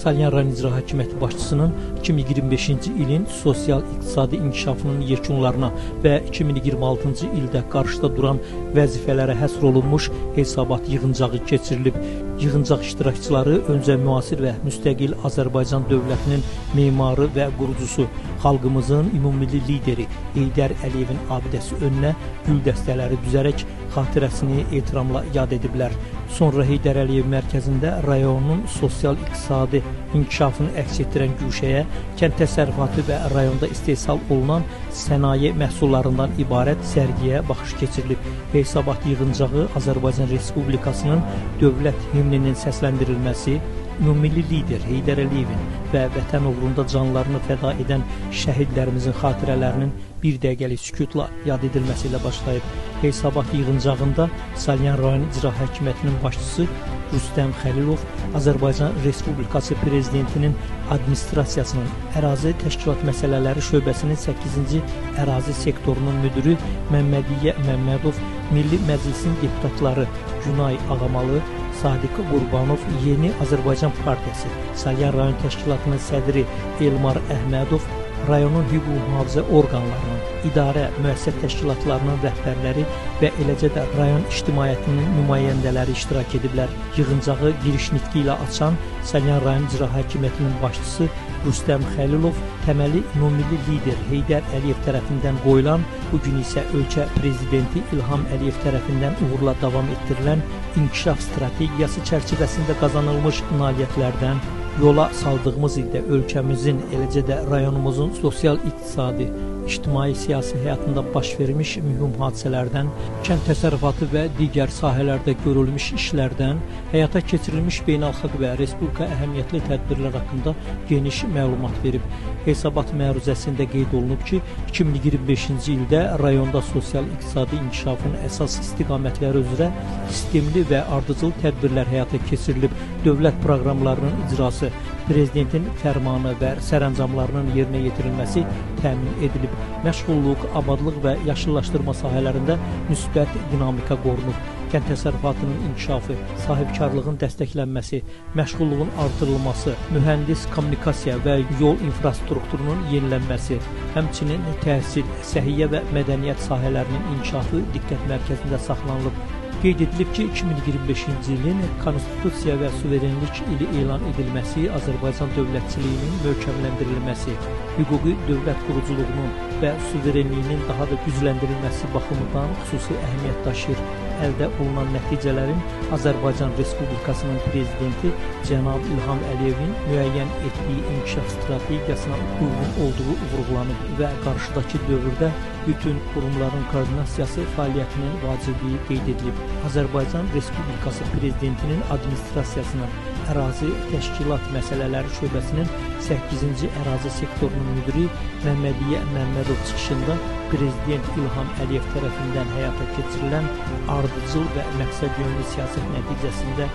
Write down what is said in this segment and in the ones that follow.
Salyan rayon icra hakimiyyəti başçısının 2025-ci ilin sosial-iqtisadi inkişafının yekunlarına və 2026-cı ildə qarşıda duran vəzifələrə həsr olunmuş hesabat yığıncağı keçirilib. Yığıncaq iştirakçıları öncə müasir və müstəqil Azərbaycan dövlətinin memarı və qurucusu, xalqımızın ümumilli lideri Heydər Əliyevin abidəsi önünə gül dəstələri düzərək xatirəsini ehtiramla yad ediblər. Sonra Heydər Əliyev mərkəzində rayonun sosial-iqtisadi inkişafını əks etdirən güşəyə kənd təsərrüfatı və rayonda istehsal olunan sənaye məhsullarından ibarət sərgiyə baxış keçirilib. Hesabat yığıncağı Azərbaycan Respublikasının dövlət himninin səsləndirilməsi, ümumilli lider Heydər Əliyevin və vətən uğrunda canlarını fəda edən şəhidlərimizin xatirələrinin bir dəqiqəlik sükutla yad edilməsi ilə başlayıb. Hesabat yığıncağında Salyan rayon icra hakimiyyətinin başçısı Rüstəm Xəlilov, Azərbaycan Respublikası Prezidentinin Administrasiyasının Ərazi Təşkilat Məsələləri Şöbəsinin 8-ci ərazi sektorunun müdürü Məmmədiyyə Məmmədov, Milli Məclisin deputatları Günay Ağamalı, Sadiq Qurbanov, Yeni Azərbaycan Partiyası, Salyan rayon təşkilatının sədri Elmar Əhmədov, rayonun hüquq mühafizə orqanlarının, idarə, müəssisə təşkilatlarının rəhbərləri və eləcə də rayon ictimaiyyətinin nümayəndələri iştirak ediblər. Yığıncağı giriş nitqi ilə açan Salyan rayon icra hakimiyyətinin başçısı Rüstəm Xəlilov, təməli ümumilli lider Heydər Əliyev tərəfindən qoyulan, bugün isə ölkə prezidenti İlham Əliyev tərəfindən uğurla davam etdirilən inkişaf strategiyası çərçivəsində qazanılmış nailiyyətlərdən, yola saldığımız ildə ölkəmizin, eləcə də rayonumuzun sosial-iqtisadi, ictimai-siyasi həyatında baş vermiş mühüm hadisələrdən, kənd təsərrüfatı və digər sahələrdə görülmüş işlərdən, həyata keçirilmiş beynəlxalq və respublika əhəmiyyətli tədbirlər haqqında geniş məlumat verib. Hesabat məruzəsində qeyd olunub ki, 2025-ci ildə rayonda sosial-iqtisadi inkişafın əsas istiqamətləri üzrə sistemli və ardıcıl tədbirlər həyata keçirilib. Dövlət proqramlarının icrası, Prezidentin fərmanı və sərəncamlarının yerinə yetirilməsi təmin edilib. Məşğulluq, abadlıq və yaşıllaşdırma sahələrində müsbət dinamika qorunub. Kənd təsərrüfatının inkişafı, sahibkarlığın dəstəklənməsi, məşğulluğun artırılması, mühəndis kommunikasiya və yol infrastrukturunun yenilənməsi, həmçinin təhsil, səhiyyə və mədəniyyət sahələrinin inkişafı diqqət mərkəzində saxlanılıb. Qeyd edilib ki, 2025-ci ilin Konstitusiya və Suverenlik ili elan edilməsi, Azərbaycan dövlətçiliyinin möhkəmləndirilməsi, hüquqi dövlət quruculuğunun və suverenliyinin daha da gücləndirilməsi baxımından xüsusi əhəmiyyət daşıyır. Əldə olunan nəticələrin Azərbaycan Respublikasının Prezidenti Cənab İlham Əliyevin müəyyən etdiyi inkişaf strategiyasına uyğun olduğu vurğulanıb və qarşıdakı dövrdə bütün qurumların koordinasiyası fəaliyyətinin vacibliyi qeyd edilib. Azərbaycan Respublikası Prezidentinin Administrasiyasının Ərazi Təşkilat Məsələləri Şöbəsinin 8-ci ərazi sektorunun müdiri Məmmədiyyə Məmmədov çıxışında Prezident İlham Əliyev tərəfindən həyata keçirilən ardıcıl və məqsədyönlü siyasət nəticəsində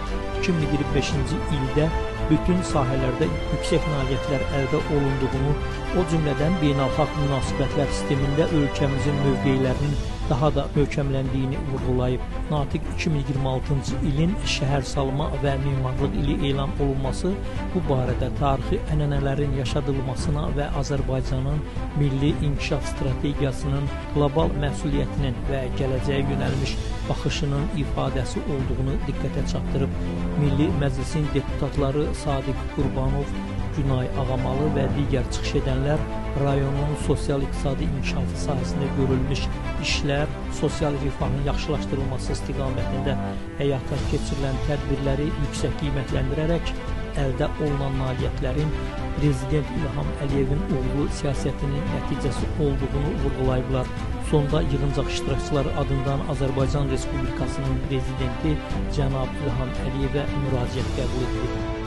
2025-ci ildə bütün sahələrdə yüksək nailiyyətlər əldə olunduğunu, o cümlədən beynəlxalq münasibətlər sistemində ölkəmizin mövqelərinin daha da möhkəmləndiyini vurğulayıb. Natiq 2026-cı ilin şəhər salma və memarlıq ili elan olunması bu barədə tarixi ənənələrin yaşadılmasına və Azərbaycanın milli inkişaf strategiyasının qlobal məsuliyyətinin və gələcəyə yönəlmiş baxışının ifadəsi olduğunu diqqətə çatdırıb. Milli Məclisin deputatları Sadiq Qurbanov, Günay Ağamalı və digər çıxış edənlər rayonun sosial-iqtisadi inkişafı sahəsində görülmüş işlər, sosial rifahın yaxşılaşdırılması istiqamətində həyata keçirilən tədbirləri yüksək qiymətləndirərək əldə olunan nailiyyətlərin Prezident İlham Əliyevin uğurlu siyasətinin nəticəsi olduğunu vurğulayıblar. Sonda yığıncaq iştirakçıları adından Azərbaycan Respublikasının Prezidenti Cənab İlham Əliyevə müraciət qəbul edilib.